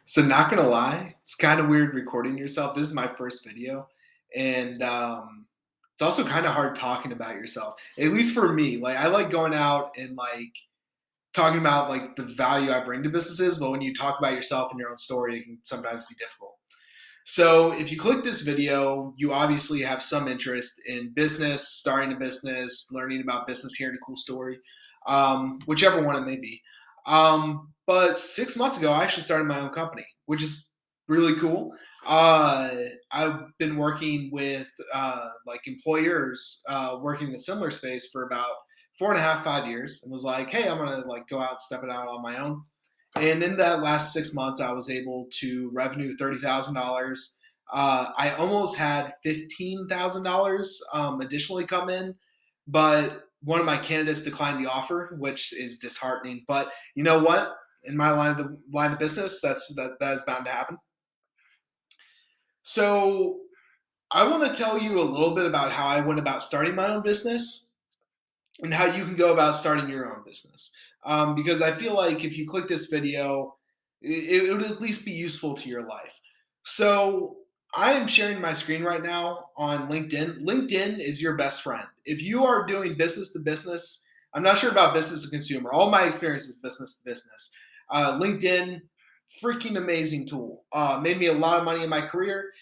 So not gonna lie, it's kind of weird recording yourself. This is my first video, and it's also kind of hard talking about yourself. At least for me, like I like going out and like talking about like the value I bring to businesses, but when you talk about yourself and your own story, it can sometimes be difficult. So if you click this video, you obviously have some interest in business, starting a business, learning about business, hearing a cool story, whichever one it may be. But 6 months ago, I actually started my own company, which is really cool. I've been working with like employers working in a similar space for about 4.5, 5 years, and was like, hey, I'm gonna like go out, step it out on my own. And in that last 6 months, I was able to revenue $30,000. I almost had $15,000 additionally come in, but one of my candidates declined the offer, which is disheartening. But you know what? In my line of business, that is bound to happen. So I want to tell you a little bit about how I went about starting my own business and how you can go about starting your own business. Because I feel like if you click this video, it would at least be useful to your life. So I am sharing my screen right now on LinkedIn. LinkedIn is your best friend. If you are doing business to business, I'm not sure about business to consumer. All my experience is business to business. LinkedIn, freaking amazing tool. Made me a lot of money in my career.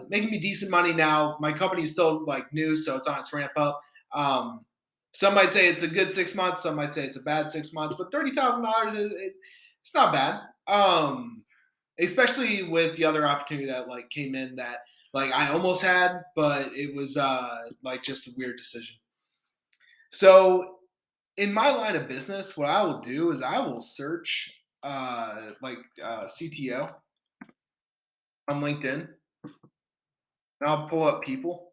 Making me decent money now. My company is still like new, so it's on its ramp up. Um, some might say it's a good 6 months. Some might say it's a bad 6 months. But $30,000 it's not bad. Especially with the other opportunity that like came in that like I almost had, but it was like just a weird decision. So in my line of business, what I will do is I will search CTO on LinkedIn, and I'll pull up people.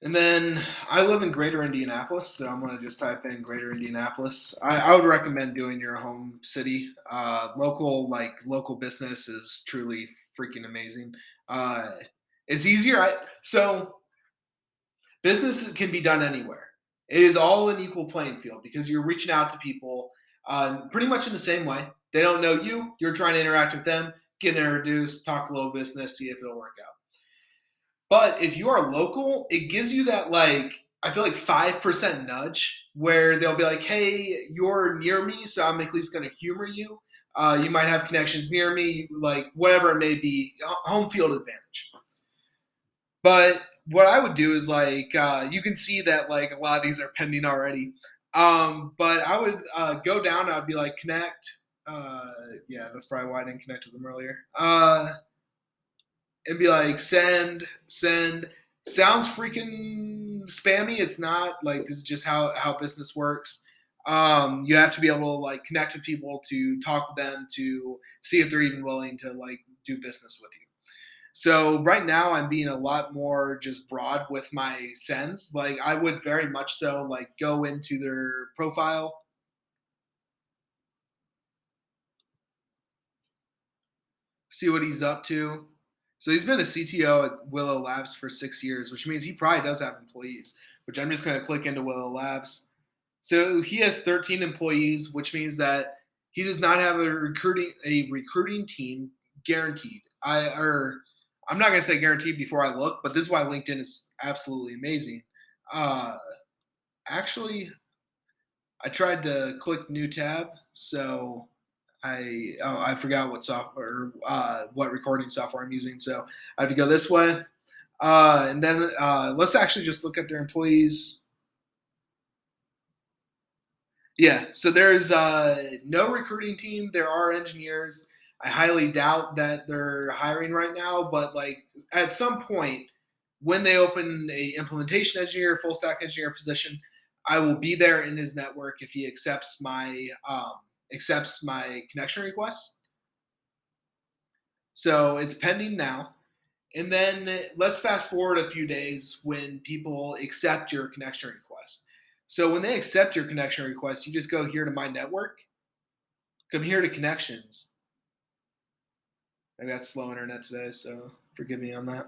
And then I live in Greater Indianapolis, so I'm gonna just type in Greater Indianapolis. I would recommend doing your home city. Local business is truly freaking amazing. Uh, it's easier. So business can be done anywhere. It is all an equal playing field because you're reaching out to people pretty much in the same way. They don't know you. You're trying to interact with them, get introduced, talk a little business, see if it'll work out. But if you are local, it gives you that like I feel like 5% nudge where they'll be like, "Hey, you're near me, so I'm at least going to humor you. You might have connections near me, like whatever it may be, home field advantage." But what I would do is like you can see that like a lot of these are pending already. But I would go down. I'd be like connect. Uh, yeah, that's probably why I didn't connect with them earlier. And be like send. Sounds freaking spammy. It's not like this is just how business works. You have to be able to like connect with people to talk with them to see if they're even willing to like do business with you. So right now I'm being a lot more just broad with my sends. Like I would very much so like go into their profile, see what he's up to. So he's been a CTO at Willow Labs for 6 years, which means he probably does have employees, which I'm just going to click into Willow Labs. So he has 13 employees, which means that he does not have a recruiting team guaranteed. I'm not going to say guaranteed before I look, but this is why LinkedIn is absolutely amazing. Uh, Actually, I tried to click new tab, so I forgot what software what recording software I'm using, so I have to go this way. And then let's actually just look at their employees. Yeah, so there's no recruiting team. There are engineers. I highly doubt that they're hiring right now, but like at some point when they open a implementation engineer, full stack engineer position, I will be there in his network if he accepts my connection request. So it's pending now. And then let's fast forward a few days when people accept your connection request. So when they accept your connection request, you just go here to my network, come here to connections. I got slow internet today, so forgive me on that.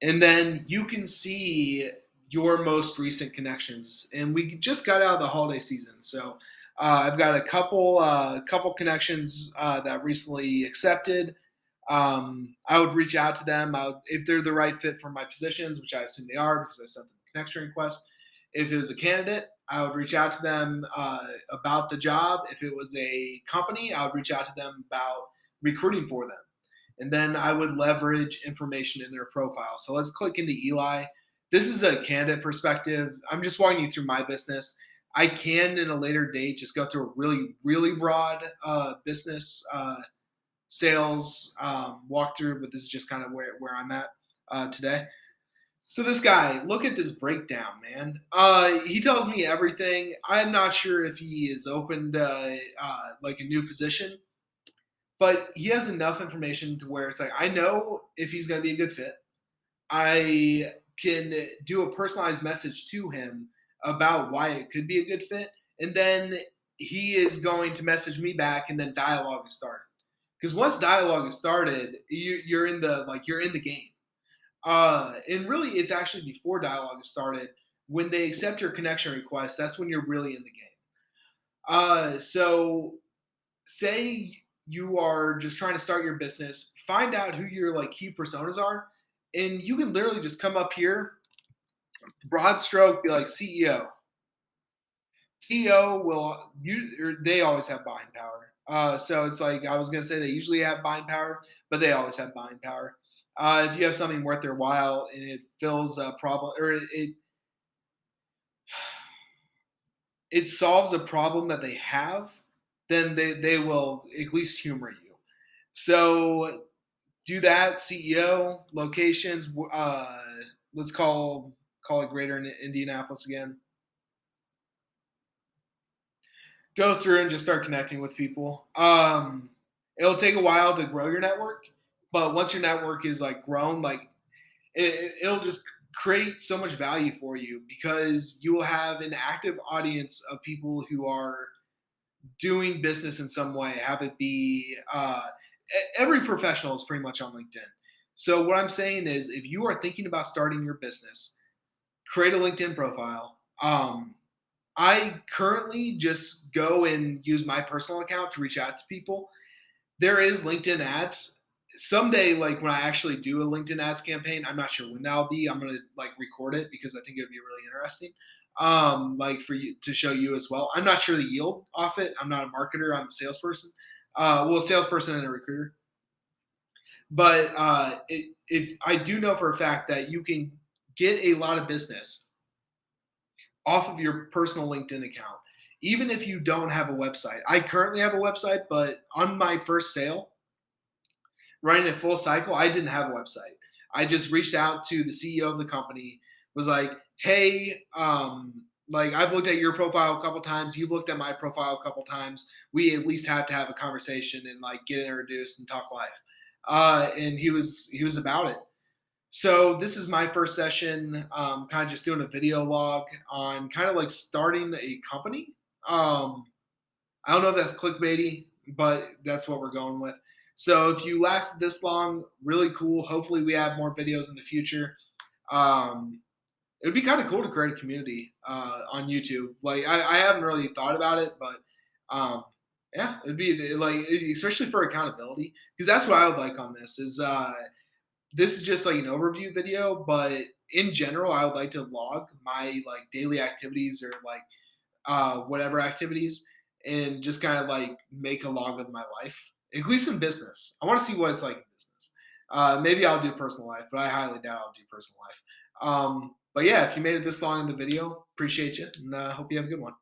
And then you can see your most recent connections. And we just got out of the holiday season, so I've got a couple connections that recently accepted. I would reach out to them if they're the right fit for my positions, which I assume they are because I sent them a connection request. If it was a candidate, I would reach out to them about the job. If it was a company, I would reach out to them about recruiting for them. And then I would leverage information in their profile. So let's click into Eli. This is a candidate perspective. I'm just walking you through my business. I can, in a later date, just go through a really, really broad business sales walkthrough, but this is just kind of where I'm at today. So this guy, look at this breakdown, man. He tells me everything. I'm not sure if he is opened like a new position, but he has enough information to where it's like I know if he's going to be a good fit. I can do a personalized message to him about why it could be a good fit, and then he is going to message me back, and then dialogue is started. Because once dialogue is started, you're in the you're in the game. And really, it's actually before dialogue is started. When they accept your connection request, that's when you're really in the game. So say you are just trying to start your business, find out who your key personas are, and you can literally just come up here, broad stroke, be like CEO. CEO will use, or they always have buying power. So it's like I was gonna say they usually have buying power, but they always have buying power. If you have something worth their while and it fills a problem, or it solves a problem that they have, then they will at least humor you. So do that. CEO locations. Let's call it Greater Indianapolis again. Go through and just start connecting with people. It'll take a while to grow your network, but once your network is grown, it'll just create so much value for you because you will have an active audience of people who are doing business in some way. Have it be every professional is pretty much on LinkedIn. So what I'm saying is, if you are thinking about starting your business, create a LinkedIn profile. I currently just go and use my personal account to reach out to people. There is LinkedIn ads. Someday, when I actually do a LinkedIn ads campaign, I'm not sure when that'll be. I'm gonna record it because I think it would be really interesting. For you to show you as well. I'm not sure the yield off it. I'm not a marketer. I'm a salesperson. A salesperson and a recruiter. But if I do know for a fact that you can get a lot of business off of your personal LinkedIn account, even if you don't have a website. I currently have a website, but on my first sale, running a full cycle, I didn't have a website. I just reached out to the CEO of the company, was like, hey, I've looked at your profile a couple times. You've looked at my profile a couple times. We at least have to have a conversation and get introduced and talk live. And he was about it. So this is my first session, kind of just doing a video log on kind of starting a company. I don't know if that's clickbaity, but that's what we're going with. So if you lasted this long, really cool. Hopefully we have more videos in the future. Um, it would be kind of cool to create a community on YouTube. I haven't really thought about it, but um, yeah, it'd be especially for accountability, because that's what I would like on this is this is just an overview video, but in general, I would like to log my daily activities or whatever activities, and just kind of make a log of my life, at least in business. I want to see what it's like in business. Maybe I'll do personal life, but I highly doubt I'll do personal life. But yeah, if you made it this long in the video, appreciate you, and hope you have a good one.